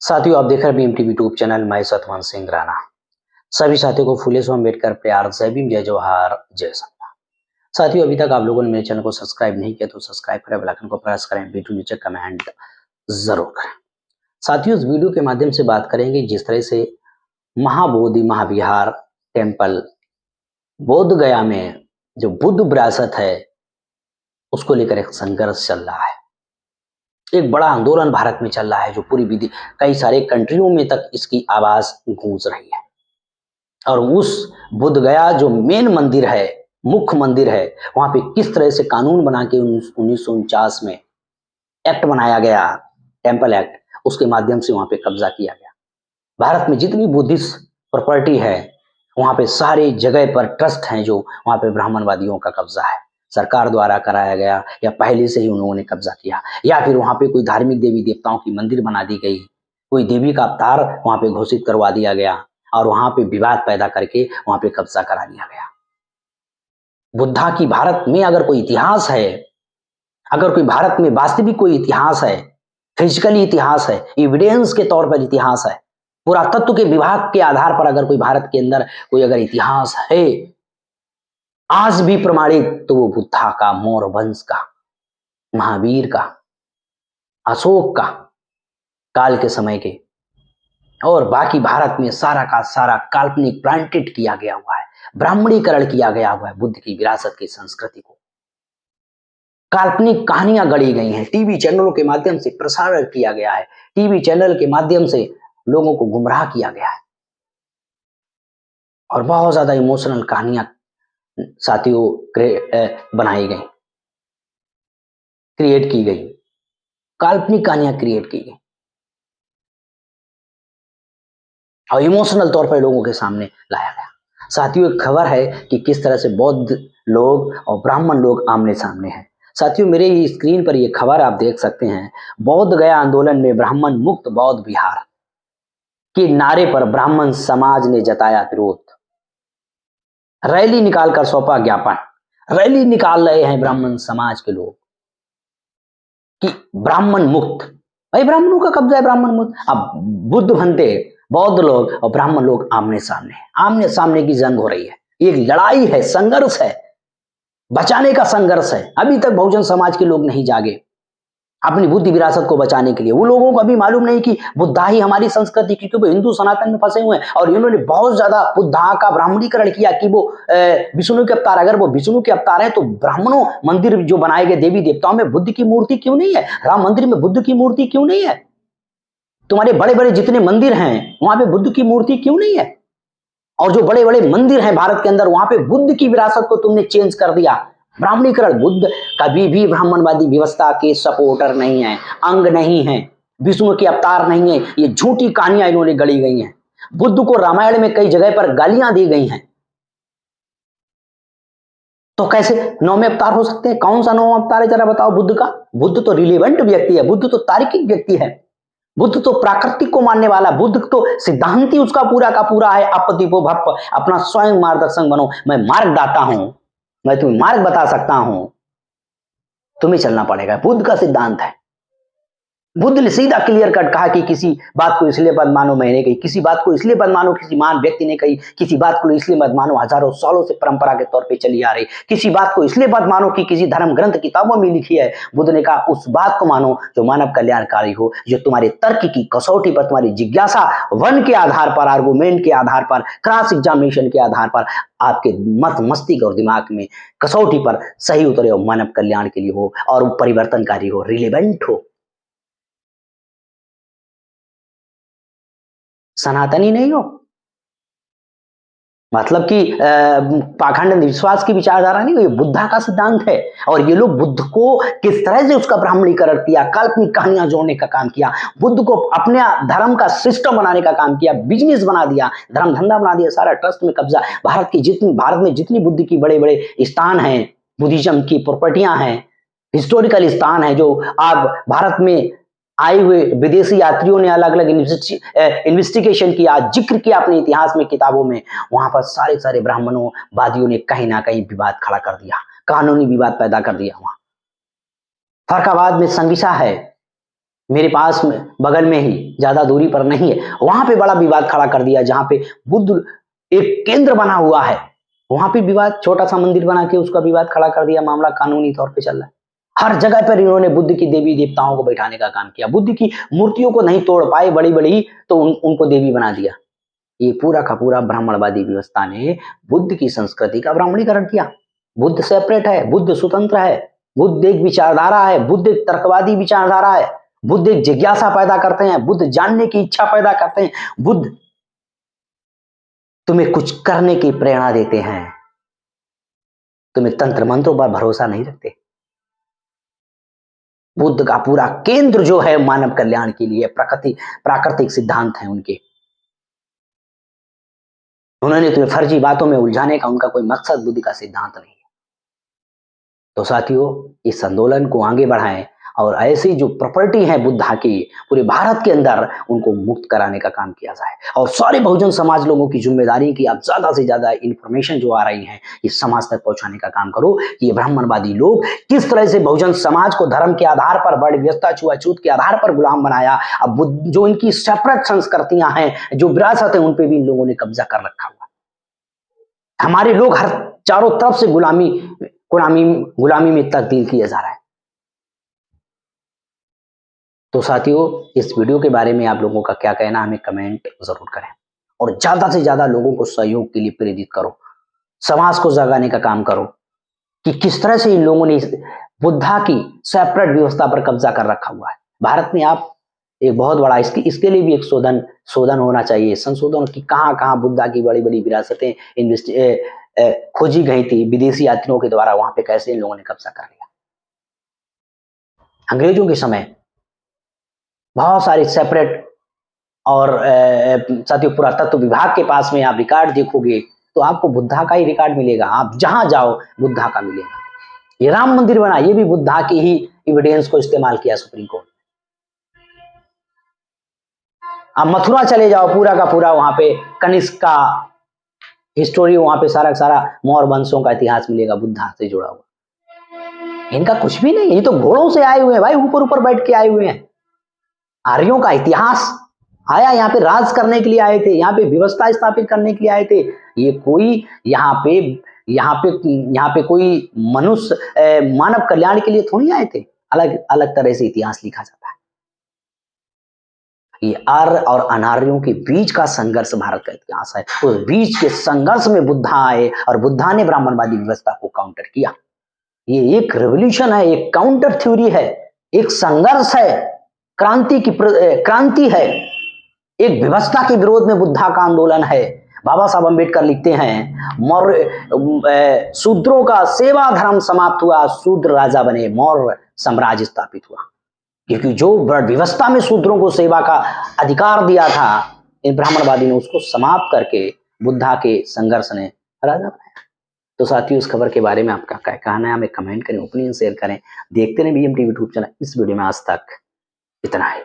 साथियों, आप देख रहे हैं बीएमटीवी यूट्यूब चैनल। मैं सतवन सिंह राणा। सभी साथियों को फुले सो अम्बेडकर प्यार, जय भीम, जय जवाहर, जय संविधान। साथियों, अभी तक आप लोगों ने मेरे चैनल को सब्सक्राइब नहीं किया तो सब्सक्राइब करें, बेल आइकन को प्रेस करें, वीडियो नीचे कमेंट जरूर करें। साथियों, इस वीडियो के माध्यम से बात करेंगे जिस तरह से महाबोधि महाविहार टेम्पल बोध गया में जो बुद्ध विरासत है उसको लेकर एक संघर्ष चल रहा है। एक बड़ा आंदोलन भारत में चल रहा है जो पूरी विधि कई सारे कंट्रियों में तक इसकी आवाज गूंज रही है। और उस बुद्ध गया जो मेन मंदिर है, मुख्य मंदिर है, वहां पे किस तरह से कानून बना के 1949 में एक्ट बनाया गया, टेम्पल एक्ट, उसके माध्यम से वहां पे कब्जा किया गया। भारत में जितनी बुद्धिस्ट प्रॉपर्टी है वहां पे सारे जगह पर ट्रस्ट हैं जो वहां पे ब्राह्मणवादियों का कब्जा है, सरकार द्वारा कराया गया या पहले से ही उन लोगों ने कब्जा किया, या फिर वहां पे कोई धार्मिक देवी देवताओं की मंदिर बना दी गई, कोई देवी का अवतार वहां पे घोषित करवा दिया गया और वहां पे विवाद पैदा करके वहां पे कब्जा करा लिया गया। बुद्धा की भारत में अगर कोई इतिहास है, अगर कोई भारत में वास्तविक कोई इतिहास है, फिजिकली इतिहास है, एविडेंस के तौर पर इतिहास है, पुरातत्व के विभाग के आधार पर अगर कोई भारत के अंदर कोई अगर इतिहास है आज भी प्रमाणित, तो वो बुद्धा का, मौर्य वंश का, महावीर का, अशोक का, काल के समय के। और बाकी भारत में सारा का सारा काल्पनिक प्लांटेड किया गया हुआ है, ब्राह्मणीकरण किया गया हुआ है बुद्ध की विरासत की संस्कृति को। काल्पनिक कहानियां गढ़ी गई हैं, टीवी चैनलों के माध्यम से प्रसारण किया गया है, टीवी चैनल के माध्यम से लोगों को गुमराह किया गया है और बहुत ज्यादा इमोशनल कहानियां साथियों बनाई गई, क्रिएट की गई, काल्पनिक कहानियां क्रिएट की गई और इमोशनल तौर पर लोगों के सामने लाया गया। साथियों, एक खबर है कि किस तरह से बौद्ध लोग और ब्राह्मण लोग आमने सामने हैं। साथियों, मेरे स्क्रीन पर यह खबर आप देख सकते हैं। बौद्ध गया आंदोलन में ब्राह्मण मुक्त बौद्ध विहार के नारे पर ब्राह्मण समाज ने जताया विरोध। रैली निकालकर सौंपा ज्ञापन। रैली निकाल रहे हैं ब्राह्मण समाज के लोग कि ब्राह्मण मुक्त, भाई ब्राह्मणों का कब्जा है, ब्राह्मण मुक्त। अब बुद्ध बनते बौद्ध लोग और ब्राह्मण लोग आमने सामने की जंग हो रही है, एक लड़ाई है, संघर्ष है, बचाने का संघर्ष है। अभी तक बहुजन समाज के लोग नहीं जागे अपनी बुद्धि विरासत को बचाने के लिए। वो लोगों को अभी मालूम नहीं कि बुद्धा ही हमारी संस्कृति, क्योंकि वो हिंदू सनातन में फंसे हुए हैं और इन्होंने बहुत ज्यादा बुद्धा का ब्राह्मणीकरण किया कि वो विष्णु के अवतार, अगर वो विष्णु के अवतार है तो ब्राह्मणों मंदिर जो बनाए गए देवी देवताओं में बुद्ध की मूर्ति क्यों नहीं है, राम मंदिर में बुद्ध की मूर्ति क्यों नहीं है, तुम्हारे बड़े बड़े जितने मंदिर हैं वहां पे बुद्ध की मूर्ति क्यों नहीं है, और जो बड़े बड़े मंदिर हैं भारत के अंदर वहां पे बुद्ध की विरासत को तुमने चेंज कर दिया, ब्राह्मणीकरण। बुद्ध कभी भी ब्राह्मणवादी व्यवस्था के सपोर्टर नहीं है, अंग नहीं है, विष्णु के अवतार नहीं है। ये झूठी कहानियां इन्होंने गढ़ी गई हैं। बुद्ध को रामायण में कई जगह पर गालियां दी गई हैं, तो कैसे नौवें अवतार हो सकते हैं? कौन सा नौवां अवतार है जरा बताओ बुद्ध का? बुद्ध तो रिलेवेंट व्यक्ति है, बुद्ध तो तार्किक व्यक्ति है, बुद्ध तो प्राकृतिक को मानने वाला, बुद्ध तो सिद्धांत ही उसका पूरा का पूरा है, अपदिपो भप, अपना स्वयं मार्गदर्शन बनो। मैं मार्गदाता हूं, मैं तुम्हें मार्ग बता सकता हूं, तुम्हें चलना पड़ेगा। बुद्ध का सिद्धांत है। बुद्ध ने सीधा क्लियर कट कहा कि किसी बात को इसलिए मत मानो मैंने कही, किसी बात को इसलिए मत मानो किसी महान व्यक्ति ने कही, किसी बात को इसलिए मत मानो हजारों सालों से परंपरा के तौर पे चली आ रही, किसी बात को इसलिए मत मानो कि किसी धर्म ग्रंथ किताबों में लिखी है। बुद्ध ने कहा उस बात को मानो जो मानव कल्याणकारी हो, जो तुम्हारे तर्क की कसौटी पर, तुम्हारी जिज्ञासा वन के आधार पर, आर्गूमेंट के आधार पर, क्रॉस एग्जामिनेशन के आधार पर, आपके मत मस्तिष्क और दिमाग में कसौटी पर सही उतरे हो, मानव कल्याण के लिए हो और वो परिवर्तनकारी हो, रिलेवेंट हो, सनातनी नहीं हो। मतलब कि पाखंड विश्वास की विचारधारा नहीं हो, ये बुद्धा का सिद्धांत है। और ये लोग बुद्ध को किस तरह से उसका ब्राह्मणीकरण किया, काल्पनिक कहानियां जोड़ने का काम किया, बुद्ध को अपने धर्म का सिस्टम बनाने का काम किया, बिजनेस बना दिया, धर्म धंधा बना दिया, सारा ट्रस्ट में कब्जा। भारत में जितनी बुद्ध की बड़े बड़े स्थान हैं, बुद्धिज्म की प्रॉपर्टियां हैं, हिस्टोरिकल स्थान है, जो आप भारत में आए हुए विदेशी यात्रियों ने अलग अलग इन्वेस्टिगेशन किया, जिक्र किया अपने इतिहास में, किताबों में, वहां पर सारे सारे ब्राह्मणों वादियों ने कहीं ना कहीं विवाद खड़ा कर दिया, कानूनी विवाद पैदा कर दिया। वहां फरखाबाद में संगिसा है, मेरे पास में बगल में ही, ज्यादा दूरी पर नहीं है, वहां पे बड़ा विवाद खड़ा कर दिया जहां पे बुद्ध एक केंद्र बना हुआ है, वहां पे विवाद, छोटा सा मंदिर बना के उसका विवाद खड़ा कर दिया, मामला कानूनी तौर पे चल रहा है। हर जगह पर इन्होंने बुद्ध की देवी देवताओं को बैठाने का काम किया, बुद्ध की मूर्तियों को नहीं तोड़ पाए बड़ी बड़ी, तो उनको देवी बना दिया। ये पूरा का पूरा ब्राह्मणवादी व्यवस्था ने बुद्ध की संस्कृति का ब्राह्मणीकरण किया। बुद्ध सेपरेट है, बुद्ध स्वतंत्र है, बुद्ध एक विचारधारा है, बुद्ध एक तर्कवादी विचारधारा है, बुद्ध एक जिज्ञासा पैदा करते हैं, बुद्ध जानने की इच्छा पैदा करते हैं, बुद्ध तुम्हें कुछ करने की प्रेरणा देते हैं, तुम्हें तंत्र मंत्रों पर भरोसा नहीं रखते। बुद्ध का पूरा केंद्र जो है मानव कल्याण के लिए प्राकृतिक सिद्धांत है उनके। उन्होंने तुम्हें फर्जी बातों में उलझाने का उनका कोई मकसद बुद्ध का सिद्धांत नहीं है। तो साथियों, इस आंदोलन को आगे बढ़ाएं और ऐसी जो प्रॉपर्टी है बुद्धा की पूरे भारत के अंदर, उनको मुक्त कराने का काम किया जाए। और सारे बहुजन समाज लोगों की जिम्मेदारी कि आप ज्यादा से ज्यादा इंफॉर्मेशन जो आ रही है इस समाज तक पहुंचाने का काम करो कि ये ब्राह्मणवादी लोग किस तरह से बहुजन समाज को धर्म के आधार पर, बड़ व्यवस्था, छुआछूत के आधार पर गुलाम बनाया। अब जो इनकी सेपरेट संस्कृतियां हैं, जो विरासत है, उन पे भी इन लोगों ने कब्जा कर रखा हुआ। हमारे लोग हर चारों तरफ से गुलामी में तब्दील किया जा रहा है। तो साथियों, इस वीडियो के बारे में आप लोगों का क्या कहना, हमें कमेंट जरूर करें और ज्यादा से ज्यादा लोगों को सहयोग के लिए प्रेरित करो, समाज को जगाने का काम करो कि किस तरह से इन लोगों ने बुद्धा की सेपरेट व्यवस्था पर कब्जा कर रखा हुआ है भारत में। आप एक बहुत बड़ा इसके लिए भी एक शोधन होना चाहिए, संशोधन की कहाँ बुद्धा की बड़ी बड़ी विरासतें खोजी गई थी विदेशी यात्रियों के द्वारा, वहां पे कैसे इन लोगों ने कब्जा कर लिया। अंग्रेजों के समय बहुत सारे सेपरेट, और साथियों पुरातत्व विभाग के पास में आप रिकॉर्ड देखोगे तो आपको बुद्धा का ही रिकॉर्ड मिलेगा, आप जहां जाओ बुद्धा का मिलेगा। ये राम मंदिर बना, ये भी बुद्धा के ही एविडेंस को इस्तेमाल किया सुप्रीम कोर्ट। आप मथुरा चले जाओ, पूरा का पूरा वहां पे कनिष्क का हिस्टोरी, वहां पे सारा का सारा मौर्य वंशों का इतिहास मिलेगा बुद्धा से जुड़ा हुआ। इनका कुछ भी नहीं है, ये तो घोड़ों से आए हुए हैं भाई, ऊपर ऊपर बैठ के आए हुए हैं। आर्यों का इतिहास आया, यहाँ पे राज करने के लिए आए थे, यहाँ पे व्यवस्था स्थापित करने के लिए आए थे। ये कोई यहाँ पे कोई मनुष्य मानव कल्याण के लिए थोड़ी आए थे। अलग अलग तरह से इतिहास लिखा जाता है। ये आर्य और अनार्यों के बीच का संघर्ष भारत का इतिहास है। उस बीच के संघर्ष में बुद्धा आए और बुद्धा ने ब्राह्मणवादी व्यवस्था को काउंटर किया। ये एक रेवोल्यूशन है, एक काउंटर थ्योरी है, एक संघर्ष है, क्रांति है, एक व्यवस्था के विरोध में बुद्धा का आंदोलन है। बाबा साहब अम्बेडकर लिखते हैं, मौर्य शूद्रों का सेवा धर्म समाप्त हुआ, शूद्र राजा बने, मौर्य साम्राज्य स्थापित हुआ। क्योंकि जो व्यवस्था में शूद्रों को सेवा का अधिकार दिया था, इन ब्राह्मणवादी ने उसको समाप्त करके बुद्धा के संघर्ष ने राजा बनाया। तो साथियों, इस खबर के बारे में आपका क्या कहना है, हमें कमेंट करें, ओपिनियन शेयर करें। देखते रहें BM TV यूट्यूब चैनल। इस वीडियो में आज तक इतना है।